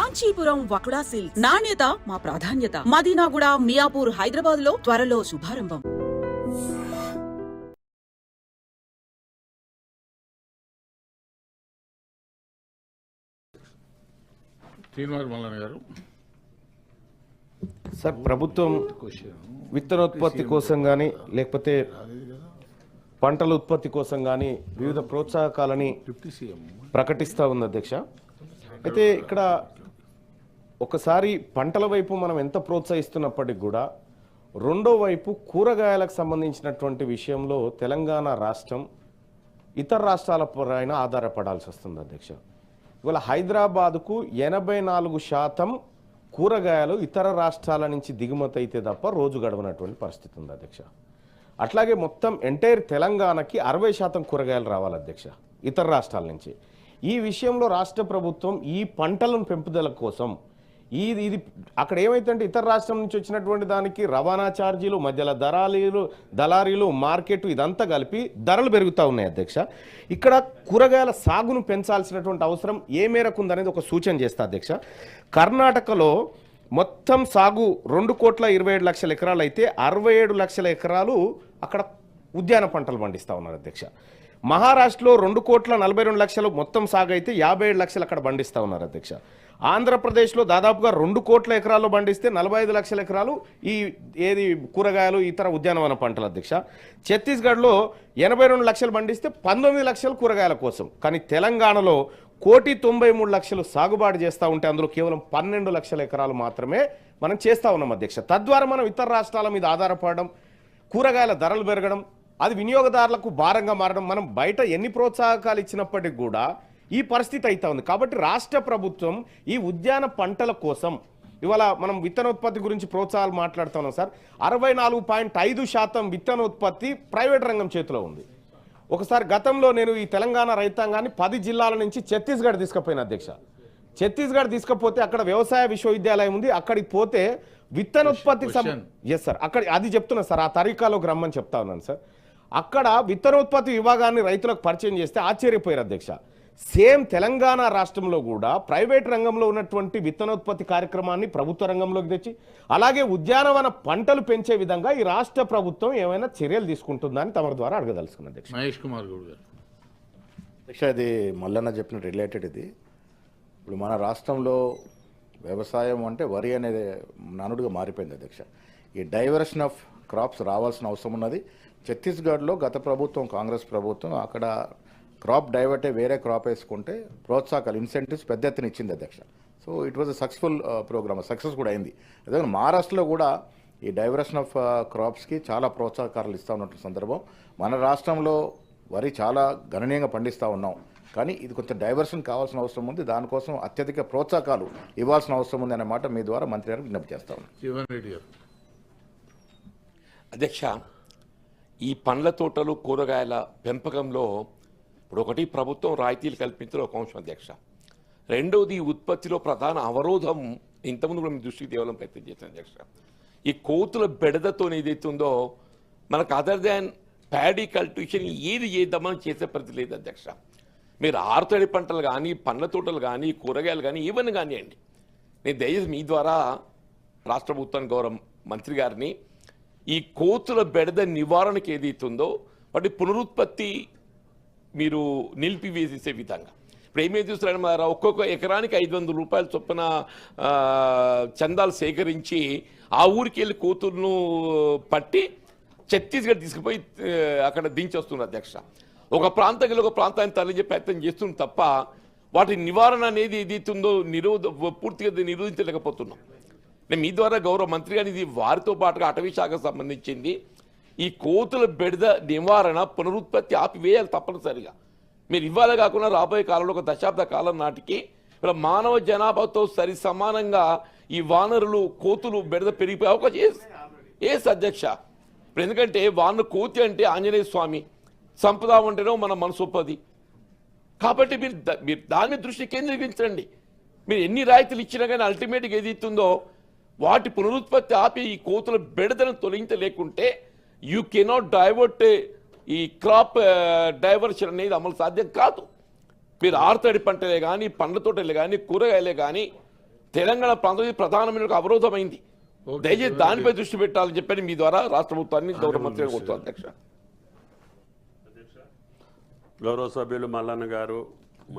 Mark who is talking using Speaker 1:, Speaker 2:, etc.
Speaker 1: Kanchipuram వకుడా silks నాణ్యత మా ప్రాధాన్యత. మదీనాగూడ, మియాపూర్, హైదరాబాద్ లో త్వరలో శుభారంభం.
Speaker 2: సార్, ప్రభుత్వం విత్తనోత్పత్తి కోసం కానీ లేకపోతే పంటల ఉత్పత్తి కోసం కానీ వివిధ ప్రోత్సాహకాలని ప్రకటిస్తూ ఉంది అధ్యక్ష. అయితే ఇక్కడ ఒకసారి పంటల వైపు మనం ఎంత ప్రోత్సహిస్తున్నప్పటికీ కూడా రెండో వైపు కూరగాయలకు సంబంధించినటువంటి విషయంలో తెలంగాణ రాష్ట్రం ఇతర రాష్ట్రాల పైన ఆధారపడాల్సి వస్తుంది అధ్యక్ష. ఇవాళ హైదరాబాద్కు 84% కూరగాయలు ఇతర రాష్ట్రాల నుంచి దిగుమతి అయితే తప్ప రోజు గడవనటువంటి పరిస్థితి ఉంది అధ్యక్ష. అట్లాగే మొత్తం ఎంటైర్ తెలంగాణకి 60% కూరగాయలు రావాలి అధ్యక్ష ఇతర రాష్ట్రాల నుంచి. ఈ విషయంలో రాష్ట్ర ప్రభుత్వం ఈ పంటలను పెంపుదల కోసం ఇది అక్కడ ఏమైతుందంటే ఇతర రాష్ట్రం నుంచి వచ్చినటువంటి దానికి రవాణా ఛార్జీలు, మధ్యలో దళారీలు, మార్కెట్ ఇదంతా కలిపి ధరలు పెరుగుతూ ఉన్నాయి అధ్యక్ష. ఇక్కడ కూరగాయల సాగును పెంచాల్సినటువంటి అవసరం ఏ మేరకు ఉందనేది ఒక సూచన చేస్తా అధ్యక్ష. కర్ణాటకలో మొత్తం సాగు 2,27,00,000 ఎకరాలు అయితే 67 లక్షల ఎకరాలు అక్కడ ఉద్యాన పంటలు పండిస్తూ ఉన్నారు అధ్యక్ష. మహారాష్ట్రలో 2,42,00,000 మొత్తం సాగు అయితే 57 లక్షలు అక్కడ పండిస్తూ ఉన్నారు అధ్యక్ష. ఆంధ్రప్రదేశ్లో దాదాపుగా 2 కోట్ల ఎకరాల్లో పండిస్తే 45 లక్షల ఎకరాలు ఈ కూరగాయలు ఇతర ఉద్యానవన పంటలు అధ్యక్ష. ఛత్తీస్గఢ్లో 82 లక్షలు పండిస్తే 19 లక్షలు కూరగాయల కోసం. కానీ తెలంగాణలో 1,93,00,000 సాగుబాటు చేస్తూ ఉంటే అందులో కేవలం 12 లక్షల ఎకరాలు మాత్రమే మనం చేస్తూ ఉన్నాం అధ్యక్ష. తద్వారా మనం ఇతర రాష్ట్రాల మీద ఆధారపడడం, కూరగాయల ధరలు పెరగడం, అది వినియోగదారులకు భారంగా మారడం, మనం బయట ఎన్ని ప్రోత్సాహకాలు ఇచ్చినప్పటికీ కూడా ఈ పరిస్థితి అయితే ఉంది. కాబట్టి రాష్ట్ర ప్రభుత్వం ఈ ఉద్యాన పంటల కోసం ఇవాళ మనం విత్తనోత్పత్తి గురించి ప్రోత్సాహాలు మాట్లాడుతున్నాం సార్. 64.5% విత్తనోత్పత్తి ప్రైవేట్ రంగం చేతిలో ఉంది. ఒకసారి గతంలో నేను ఈ తెలంగాణ రైతాంగాన్ని 10 జిల్లాల నుంచి ఛత్తీస్గఢ్ తీసుకుపోయిన అధ్యక్ష. ఛత్తీస్గఢ్ తీసుకుపోతే అక్కడ వ్యవసాయ విశ్వవిద్యాలయం ఉంది. అక్కడికి పోతే విత్తనోత్పత్తికి ఎస్ సార్, అక్కడ అది చెప్తున్నా సార్, ఆ తరీకాలోకి రమ్మని చెప్తా ఉన్నాను సార్. అక్కడ విత్తనోత్పత్తి విభాగాన్ని రైతులకు పరిచయం చేస్తే ఆశ్చర్యపోయారు అధ్యక్ష. సేమ్ తెలంగాణ రాష్ట్రంలో కూడా ప్రైవేట్ రంగంలో ఉన్నటువంటి విత్తనోత్పత్తి కార్యక్రమాన్ని ప్రభుత్వ రంగంలోకి తెచ్చి అలాగే ఉద్యానవన పంటలు పెంచే విధంగా ఈ రాష్ట్ర ప్రభుత్వం ఏమైనా చర్యలు తీసుకుంటుందని తమ ద్వారా అడగదలుచుకున్న అధ్యక్ష.
Speaker 3: మహేష్ కుమార్ గౌడ్ గారు.
Speaker 4: అధ్యక్ష, ఇది మల్లన్న చెప్పిన రిలేటెడ్. ఇది ఇప్పుడు మన రాష్ట్రంలో వ్యవసాయం అంటే వరి అనేది నానుడిగా మారిపోయింది అధ్యక్ష. ఈ డైవర్షన్ ఆఫ్ క్రాప్స్ రావాల్సిన అవసరం ఉన్నది. ఛత్తీస్గఢ్లో గత ప్రభుత్వం, కాంగ్రెస్ ప్రభుత్వం, అక్కడ క్రాప్ డైవర్ట్ వేరే క్రాప్ వేసుకుంటే ప్రోత్సాహకాలు, ఇన్సెంటివ్స్ పెద్ద ఎత్తున ఇచ్చింది అధ్యక్ష. So it was a successful program, success కూడా అయింది. అదే మహారాష్ట్రలో కూడా ఈ డైవర్షన్ ఆఫ్ క్రాప్స్కి చాలా ప్రోత్సాహకాలు ఇస్తూ ఉన్నటువంటి సందర్భం. మన రాష్ట్రంలో వరి చాలా గణనీయంగా పండిస్తూ ఉన్నాం, కానీ ఇది కొంచెం డైవర్షన్ కావాల్సిన అవసరం ఉంది. దానికోసం అత్యధిక ప్రోత్సాహకాలు ఇవ్వాల్సిన అవసరం ఉంది అనే మాట మీ ద్వారా మంత్రి గారికి విజ్ఞప్తి చేస్తా ఉన్నాం.
Speaker 3: జీవన్ రెడ్డి గారు.
Speaker 5: అధ్యక్ష, ఈ పండ్ల తోటలు, కూరగాయల పెంపకంలో ఇప్పుడు ఒకటి ప్రభుత్వం రాయితీలు కల్పించడం ఒక అంశం అధ్యక్ష. రెండవది ఉత్పత్తిలో ప్రధాన అవరోధం ఇంతకుముందు కూడా మీ దృష్టికి తేవడం ప్రయత్నం చేశాను అధ్యక్ష. ఈ కోతుల బెడదతో ఏదైతుందో మనకు అదర్ దాన్ ప్యాడీ కల్టివేషన్ ఏది చేద్దామని చేసే పరిస్థితి లేదు అధ్యక్ష. మీరు ఆరుతడి పంటలు కానీ, పండ్ల తోటలు కానీ, కూరగాయలు కానీ ఏవన్నీ కానివ్వండి, నేను దయచేసి మీ ద్వారా రాష్ట్ర ప్రభుత్వానికి గౌరవ మంత్రి గారిని ఈ కోతుల బెడద నివారణకు ఏదైతుందో వాటి పునరుత్పత్తి మీరు నిలిపివేసే విధంగా ఇప్పుడు ఏమేమి చూస్తున్నారని మరి ఒక్కొక్క ఎకరానికి 500 రూపాయల చొప్పున చందాలు సేకరించి ఆ ఊరికి వెళ్ళి కోతులను పట్టి ఛత్తీస్గఢ్ తీసుకుపోయి అక్కడ దించొస్తున్నారు అధ్యక్ష. ఒక ప్రాంతానికి ఒక ప్రాంతాన్ని తరలించే ప్రయత్నం చేస్తుంది తప్ప వాటి నివారణ అనేది ఏదైతుందో పూర్తిగా నిరోధించలేకపోతున్నాం. నేను మీ ద్వారా గౌరవ మంత్రి గారిని ఇది వారితో పాటుగా అటవీ శాఖకు సంబంధించింది ఈ కోతుల బెడద నివారణ పునరుత్పత్తి ఆపివేయాలి తప్పనిసరిగా. మీరు ఇవాళ కాకుండా రాబోయే కాలంలో ఒక దశాబ్ద కాలం నాటికి మానవ జనాభాతో సరి సమానంగా ఈ వానరులు, కోతులు బెడద పెరిగిపోయే అవకాశం అధ్యక్ష. ఇప్పుడు ఎందుకంటే కోతి అంటే ఆంజనేయ స్వామి, సంపద అంటేనో మన మనసొప్పది. కాబట్టి మీరు దాని దృష్టి కేంద్రీకరించండి. మీరు ఎన్ని రాయితీలు ఇచ్చినా కానీ అల్టిమేట్గా ఏది ఇస్తుందో వాటి పునరుత్పత్తి ఆపి ఈ కోతుల బెడదను తొలగించలేకుంటే యూ కెనాట్ డైవర్ట్ ఈ క్రాప్ డైవర్షన్ అనేది అమలు సాధ్యం కాదు. మీరు ఆరుతడి పంటలే కానీ, పండ్ల తోటలే కానీ, కూరగాయలే కానీ తెలంగాణ ప్రాంతం ఇది ప్రధానమైన ఒక అవరోధమైంది. దయచేసి దానిపై దృష్టి పెట్టాలని చెప్పని మీ ద్వారా రాష్ట్ర ప్రభుత్వాన్ని గౌరవ మంత్రిగా కోరుతాను అధ్యక్ష.
Speaker 3: గౌరవ సభ్యులు మల్లన్న గారు